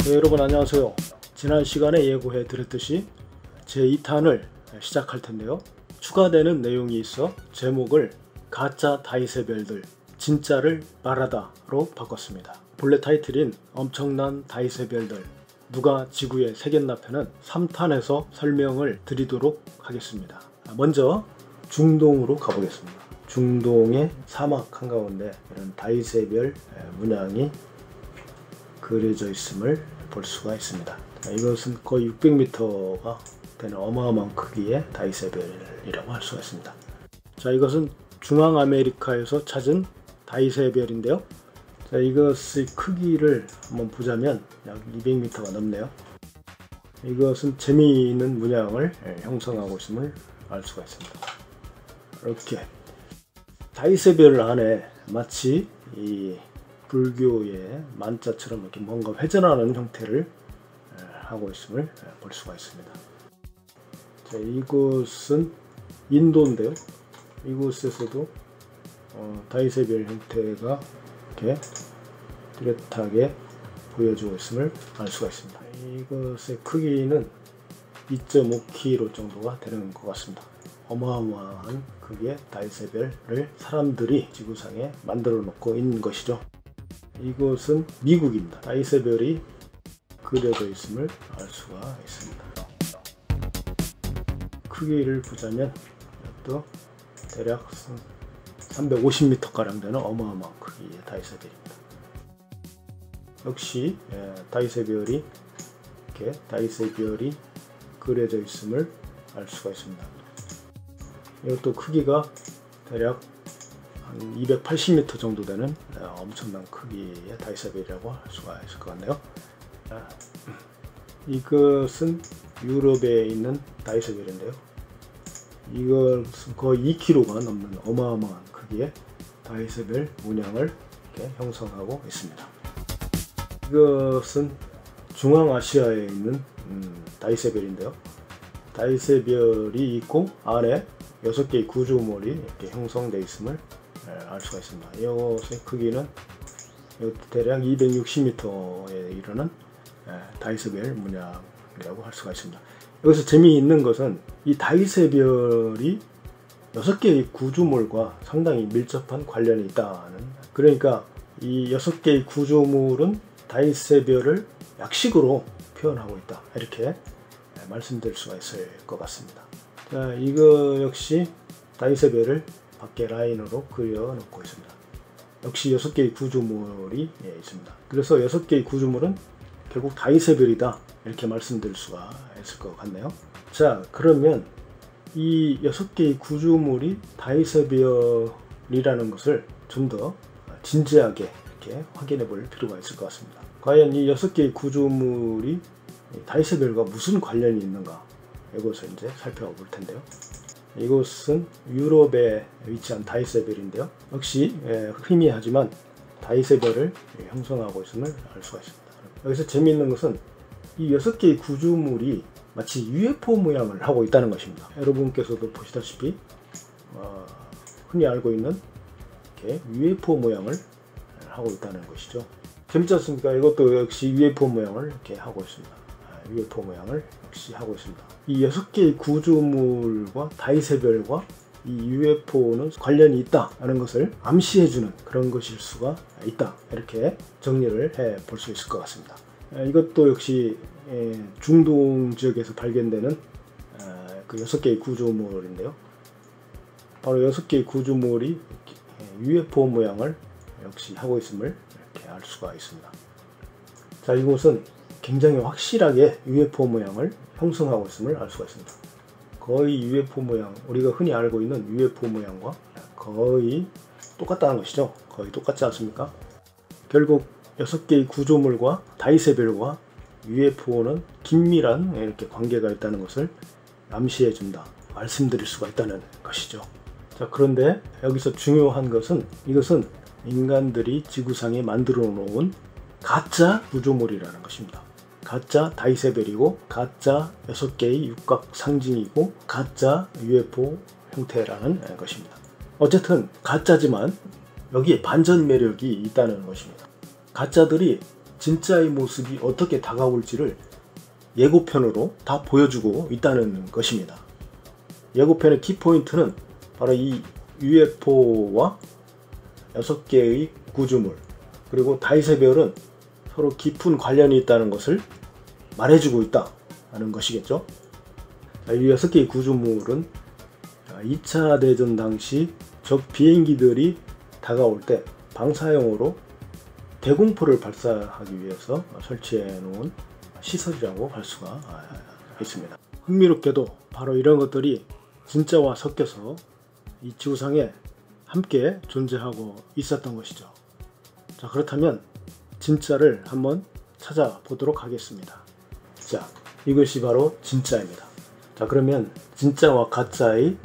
네, 여러분 안녕하세요. 지난 시간에 예고해 드렸듯이 제2탄을 시작할 텐데요. 추가되는 내용이 있어 제목을 가짜 다이세 별들 진짜를 말하다로 바꿨습니다. 본래 타이틀인 엄청난 다이세 별들 누가 지구에 새겼나 편은 3탄에서 설명을 드리도록 하겠습니다. 먼저 중동으로 가보겠습니다. 중동의 사막 한가운데 이런 다이세 별 문양이 그려져 있음을 볼 수가 있습니다. 이것은 거의 600m가 되는 어마어마한 크기의 다이세 별이라고 할 수가 있습니다. 자, 이것은 중앙아메리카에서 찾은 다이세 별인데요. 자, 이것의 크기를 한번 보자면 약 200m가 넘네요. 이것은 재미있는 문양을 형성하고 있음을 알 수가 있습니다. 이렇게 다이세 별 안에 마치 이 불교의 만자처럼 이렇게 뭔가 회전하는 형태를 하고 있음을 볼 수가 있습니다. 자, 이곳은 인도인데요. 이곳에서도 다이세 별 형태가 이렇게 뚜렷하게 보여주고 있음을 알 수가 있습니다. 이것의 크기는 2.5km 정도가 되는 것 같습니다. 어마어마한 크기의 다이세 별을 사람들이 지구상에 만들어 놓고 있는 것이죠. 이곳은 미국입니다. 다이세 별이 그려져 있음을 알 수가 있습니다. 크기를 보자면 또 대략 350m가량 되는 어마어마한 크기의 다이세 별입니다. 역시 다이세 별이 이렇게 다이세 별이 그려져 있음을 알 수가 있습니다. 이것도 크기가 대략 한 280m 정도 되는 엄청난 크기의 다이세 별이라고 할 수가 있을 것 같네요. 이것은 유럽에 있는 다이세 별인데요. 이것은 거의 2kg가 넘는 어마어마한 크기의 다이세 별 문양을 이렇게 형성하고 있습니다. 이것은 중앙아시아에 있는 다이세 별인데요. 다이세 별이 있고 안에 6개의 구조물이 이렇게 형성되어 있음을 알 수가 있습니다. 이것의 크기는 대략 260m에 이르는 다이세 별 문양이라고 할 수가 있습니다. 여기서 재미있는 것은 이 다이세 별이 6개의 구조물과 상당히 밀접한 관련이 있다는, 그러니까 이 6개의 구조물은 다이세 별을 약식으로 표현하고 있다, 이렇게 말씀드릴 수가 있을 것 같습니다. 자, 이거 역시 다이세 별을 밖에 라인으로 그려 놓고 있습니다. 역시 6개의 구조물이 있습니다. 그래서 6개의 구조물은 결국 다이세 별이다, 이렇게 말씀드릴 수가 있을 것 같네요. 자, 그러면 이 6개의 구조물이 다이세 별이라는 것을 좀 더 진지하게 이렇게 확인해 볼 필요가 있을 것 같습니다. 과연 이 6개의 구조물이 다이세 별과 무슨 관련이 있는가, 이것을 이제 살펴볼 텐데요. 이곳은 유럽에 위치한 다이세 별인데요. 역시 희미하지만 다이세 별을 형성하고 있음을 알 수가 있습니다. 여기서 재미있는 것은 이 6개의 구조물이 마치 UFO 모양을 하고 있다는 것입니다. 여러분께서도 보시다시피 흔히 알고 있는 이렇게 UFO 모양을 하고 있다는 것이죠. 재밌지 않습니까? 이것도 역시 UFO 모양을 이렇게 하고 있습니다. UFO 모양을 역시 하고 있습니다. 이 6개의 구조물과 다이세 별과 이 UFO는 관련이 있다는 것을 암시해주는 그런 것일 수가 있다, 이렇게 정리를 해 볼 수 있을 것 같습니다. 이것도 역시 중동 지역에서 발견되는 그 6개의 구조물인데요. 바로 6개의 구조물이 UFO 모양을 역시 하고 있음을 이렇게 알 수가 있습니다. 자, 이곳은 굉장히 확실하게 UFO 모양을 형성하고 있음을 알 수가 있습니다. 거의 UFO 모양, 우리가 흔히 알고 있는 UFO 모양과 거의 똑같다는 것이죠. 거의 똑같지 않습니까? 결국 6개의 구조물과 다이세 별과 UFO는 긴밀한 이렇게 관계가 있다는 것을 암시해 준다, 말씀드릴 수가 있다는 것이죠. 자, 그런데 여기서 중요한 것은 이것은 인간들이 지구상에 만들어 놓은 가짜 구조물이라는 것입니다. 가짜 다이세 별이고 가짜 6개의 육각 상징이고 가짜 UFO 형태라는 것입니다. 어쨌든 가짜지만 여기에 반전 매력이 있다는 것입니다. 가짜들이 진짜의 모습이 어떻게 다가올지를 예고편으로 다 보여주고 있다는 것입니다. 예고편의 키포인트는 바로 이 UFO와 6개의 구조물, 그리고 다이세별은 서로 깊은 관련이 있다는 것을 말해주고 있다는 것이겠죠. 이 6개의 구조물은 2차 대전 당시 적 비행기들이 다가올 때 방사형으로 대공포를 발사하기 위해서 설치해 놓은 시설이라고 할 수가 있습니다. 흥미롭게도 바로 이런 것들이 진짜와 섞여서 이 지구상에 함께 존재하고 있었던 것이죠. 자, 그렇다면 진짜를 한번 찾아보도록 하겠습니다. 자, 이것이 바로 진짜입니다. 자, 그러면 진짜와 가짜의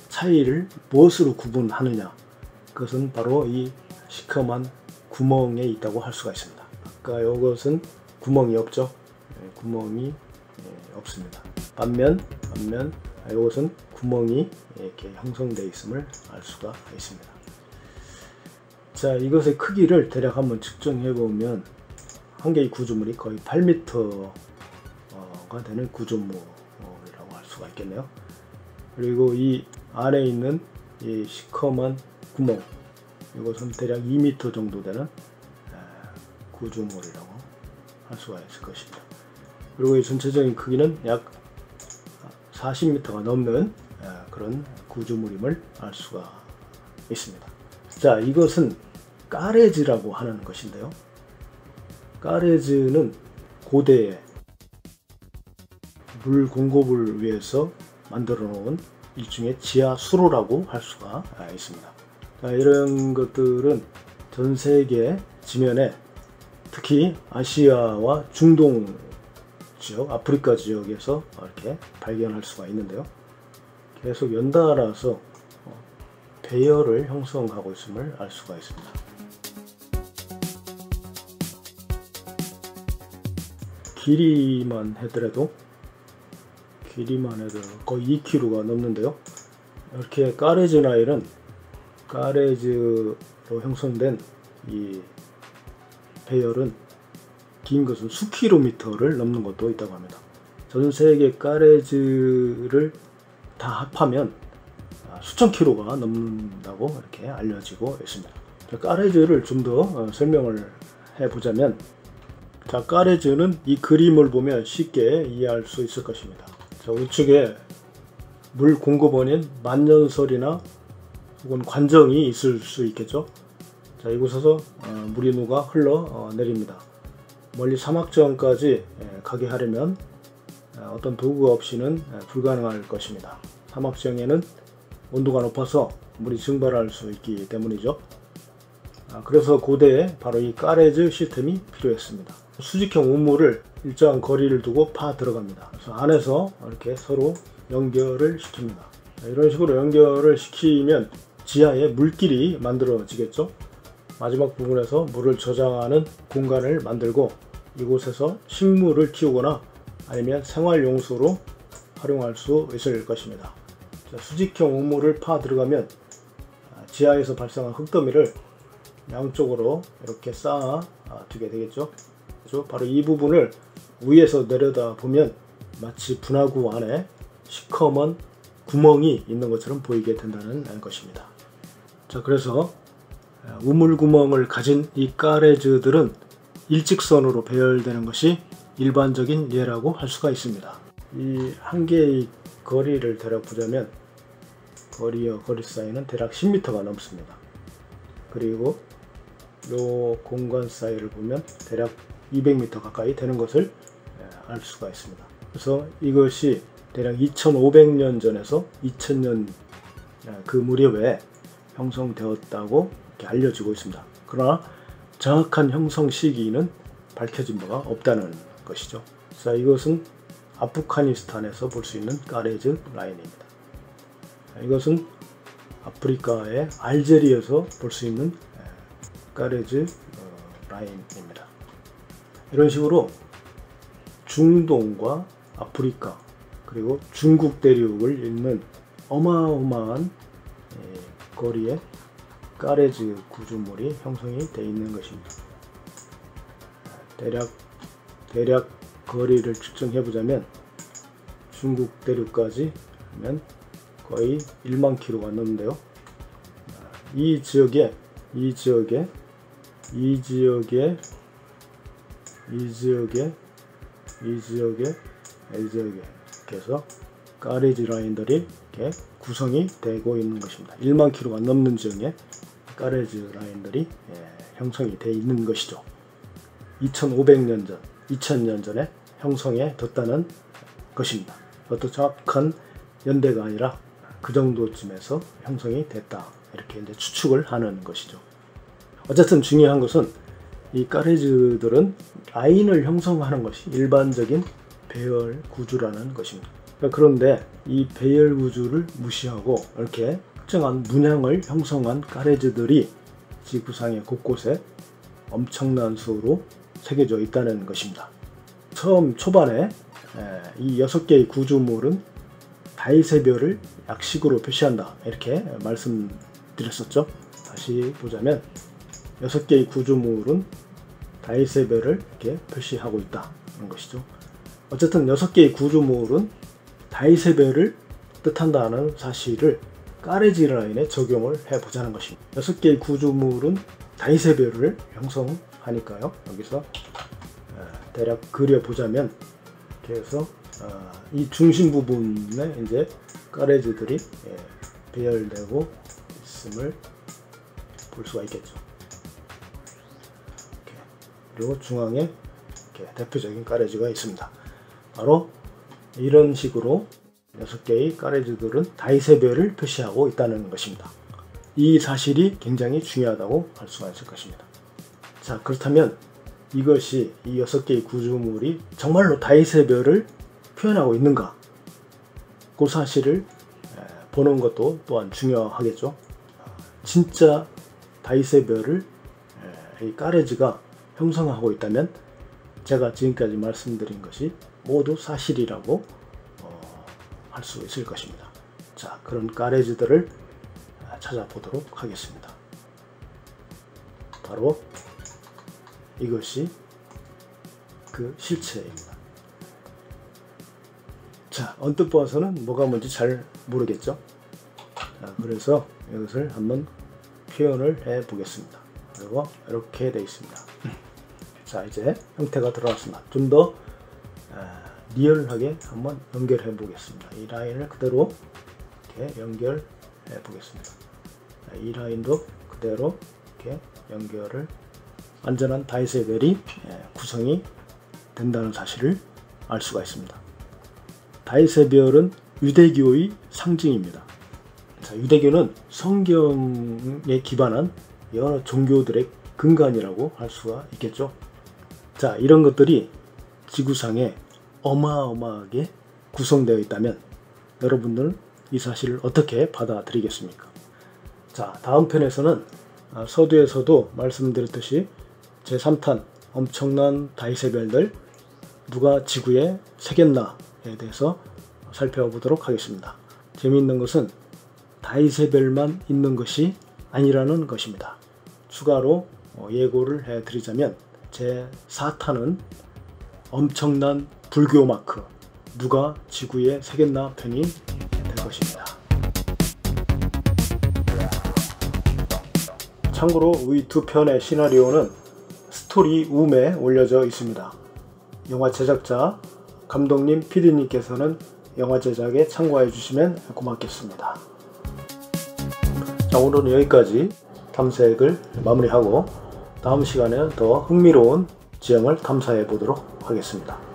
차이를 무엇으로 구분하느냐? 그것은 바로 이 시커먼 구멍에 있다고 할 수가 있습니다. 아까 이것은 구멍이 없죠. 구멍이 없습니다. 반면 이것은 구멍이 이렇게 형성되어 있음을 알 수가 있습니다. 자, 이것의 크기를 대략 한번 측정해 보면 한 개의 구조물이 거의 8m가 되는 구조물이라고 할 수가 있겠네요. 그리고 이 안에 있는 이 시커먼 구멍, 이것은 대략 2m 정도 되는 구조물이라고 할 수가 있을 것입니다. 그리고 이 전체적인 크기는 약 40m가 넘는 그런 구조물임을 알 수가 있습니다. 자, 이것은 가레즈라고 하는 것인데요. 가레즈는 고대에 물 공급을 위해서 만들어 놓은 일종의 지하 수로라고 할 수가 있습니다. 자, 이런 것들은 전 세계 지면에 특히 아시아와 중동 지역, 아프리카 지역에서 이렇게 발견할 수가 있는데요. 계속 연달아서 배열을 형성하고 있음을 알 수가 있습니다. 길이만 하더라도 거의 2km가 넘는데요. 이렇게 가레즈 나일은 가레즈로 형성된 이 배열은 긴 것은 수킬로미터를 넘는 것도 있다고 합니다. 전 세계 가레즈를 다 합하면 수천 킬로가 넘는다고 이렇게 알려지고 있습니다. 가레즈를 좀 더 설명을 해보자면, 자, 가레즈는 이 그림을 보면 쉽게 이해할 수 있을 것입니다. 자, 우측에 물 공급원인 만년설이나 혹은 관정이 있을 수 있겠죠. 자, 이곳에서 물이 누가 흘러 내립니다. 멀리 사막정까지 가게 하려면 어떤 도구가 없이는 불가능할 것입니다. 사막정에는 온도가 높아서 물이 증발할 수 있기 때문이죠. 그래서 고대에 바로 이 가레즈 시스템이 필요했습니다. 수직형 우물을 일정한 거리를 두고 파 들어갑니다. 그래서 안에서 이렇게 서로 연결을 시킵니다. 이런 식으로 연결을 시키면 지하에 물길이 만들어지겠죠. 마지막 부분에서 물을 저장하는 공간을 만들고 이곳에서 식물을 키우거나 아니면 생활용수로 활용할 수 있을 것입니다. 자, 수직형 우물을 파 들어가면 지하에서 발생한 흙더미를 양쪽으로 이렇게 쌓아 두게 되겠죠. 그래서 바로 이 부분을 위에서 내려다 보면 마치 분화구 안에 시커먼 구멍이 있는 것처럼 보이게 된다는 것입니다. 자, 그래서 우물구멍을 가진 이 가레즈들은 일직선으로 배열되는 것이 일반적인 예라고 할 수가 있습니다. 이 한 개의 거리를 대략 보자면 거리와 거리 사이는 대략 10m가 넘습니다. 그리고 이 공간 사이를 보면 대략 200m 가까이 되는 것을 알 수가 있습니다. 그래서 이것이 대략 2500년 전에서 2000년 그 무렵에 형성되었다고 이렇게 알려지고 있습니다. 그러나 정확한 형성 시기는 밝혀진 바가 없다는 것이죠. 자, 이것은 아프가니스탄에서 볼 수 있는 가레즈 라인입니다. 이것은 아프리카의 알제리에서 볼 수 있는 가레즈 라인입니다. 이런 식으로 중동과 아프리카 그리고 중국 대륙을 잇는 어마어마한 거리에 가레즈 구조물이 형성이 되어 있는 것입니다. 대략 거리를 측정해 보자면 중국 대륙까지 하면 거의 1만 킬로가 넘는데요. 이 지역에 이렇게 해서 가레지 라인들이 이렇게 구성이 되고 있는 것입니다. 1만 킬로가 넘는 지역에 가레지 라인들이 형성이 되어 있는 것이죠. 2500년 전, 2000년 전에 형성해 뒀다는 것입니다. 그것도 정확한 연대가 아니라 그 정도쯤에서 형성이 됐다, 이렇게 이제 추측을 하는 것이죠. 어쨌든 중요한 것은 이 가레지들은 라인을 형성하는 것이 일반적인 배열 구조라는 것입니다. 그런데 이 배열 구조를 무시하고 이렇게 특정한 문양을 형성한 가레지들이 지구상의 곳곳에 엄청난 수로 새겨져 있다는 것입니다. 처음 초반에 이 6개의 구조물은 다이세별을 약식으로 표시한다, 이렇게 말씀드렸었죠. 다시 보자면 6개의 구조물은 다이세별을 이렇게 표시하고 있다는 것이죠. 어쨌든 6개의 구조물은 다이세별을 뜻한다는 사실을 가레지 라인에 적용을 해보자는 것입니다. 6개의 구조물은 다이세별을 형성하니까요. 여기서 대략 그려보자면, 그래서 이 중심 부분에 이제 가레지들이 배열되고 있음을 볼 수가 있겠죠. 이렇게. 그리고 중앙에 이렇게 대표적인 가레지가 있습니다. 바로 이런 식으로 6개의 가레지들은 다이세별을 표시하고 있다는 것입니다. 이 사실이 굉장히 중요하다고 할 수가 있을 것입니다. 자, 그렇다면 이것이 이 6개의 구조물이 정말로 다이세별을 표현하고 있는가? 그 사실을 보는 것도 또한 중요하겠죠. 진짜 다이세별을 이 가레지가 형성하고 있다면 제가 지금까지 말씀드린 것이 모두 사실이라고 할 수 있을 것입니다. 자, 그런 가레지들을 찾아보도록 하겠습니다. 바로 이것이 그 실체입니다. 자, 언뜻 보아서는 뭐가 뭔지 잘 모르겠죠? 자, 그래서 이것을 한번 표현을 해 보겠습니다. 그리고 이렇게 되어 있습니다. 자, 이제 형태가 들어왔습니다. 좀 더 리얼하게 한번 연결해 보겠습니다. 이 라인을 그대로 이렇게 연결해 보겠습니다. 이 라인도 그대로 이렇게 연결을, 완전한 다이세별이 구성이 된다는 사실을 알 수가 있습니다. 다이세별은 유대교의 상징입니다. 자, 유대교는 성경에 기반한 여러 종교들의 근간이라고 할 수가 있겠죠. 자, 이런 것들이 지구상에 어마어마하게 구성되어 있다면 여러분들은 이 사실을 어떻게 받아들이겠습니까? 자, 다음 편에서는 서두에서도 말씀드렸듯이 제3탄 엄청난 다이세별들 누가 지구에 새겼나에 대해서 살펴보도록 하겠습니다. 재미있는 것은 다이세별만 있는 것이 아니라는 것입니다. 추가로 예고를 해드리자면 제4탄은 엄청난 불교 마크 누가 지구에 새겼나 편이 될 것입니다. 참고로 이 두 편의 시나리오는 스토리 움에 올려져 있습니다. 영화 제작자, 감독님, PD님께서는 영화 제작에 참고해 주시면 고맙겠습니다. 자, 오늘은 여기까지 탐색을 마무리하고 다음 시간에는 더 흥미로운 지형을 탐사해 보도록 하겠습니다.